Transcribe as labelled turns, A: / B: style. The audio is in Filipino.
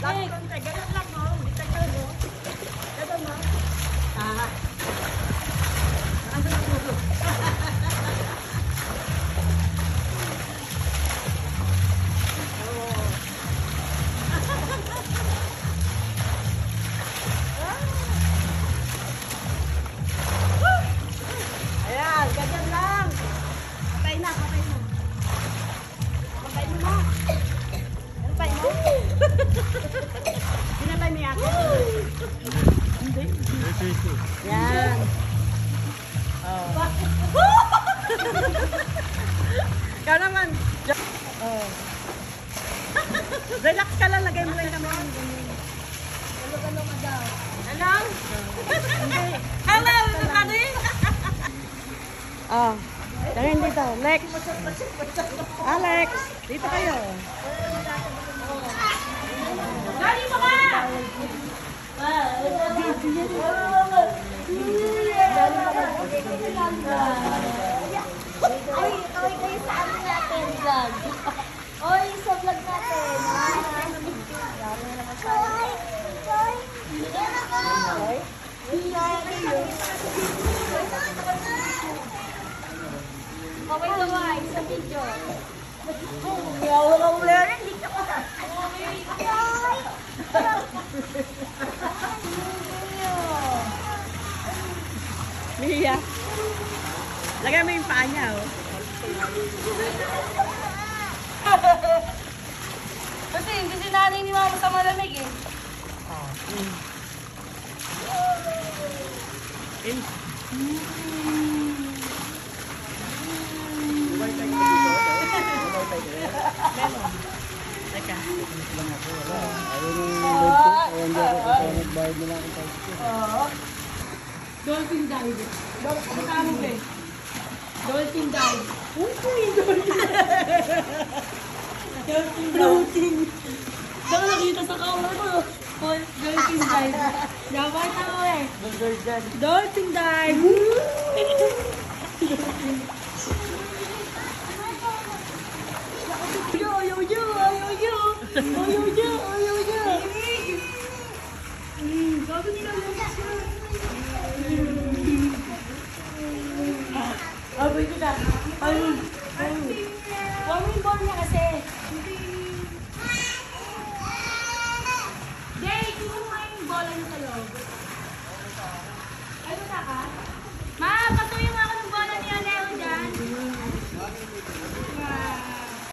A: Dami konti. Ganun lang mo. Hindi tagal mo. Ganun mo. Ano na mo? Ayan, ganyan lang. Patay na, patay na. Patay mo na. Patay mo. Pinatay mo yata. Hindi. Yan. Oh. Ikaw naman. Oh. Relax ka lang, lagay mo lang naman. Ano ka daw? Ano? Hello, everybody. Oh. Tingin dito. Lex. Alex. Dito kayo. Dali mo ka!
B: Ay, kaway kayo sa ano natin vlog. Oy, sa vlog natin. Kaway! Kaway! Kaway sa video.
A: Wala wala rin.
B: Kaway!
A: Mia. Lagay mo yung paa niya, oh.
B: Kasi hindi si nanay ni mama sa malamig eh.
A: Teka. Dolphin dive. Kasama mo eh. Dolphin dive. Dolphin. Saan nakita sa camera ko? Dolphin dive. Dapat ako eh. Dolphin dive. Yo, yo, yo, yo, yo. Yo, yo, yo.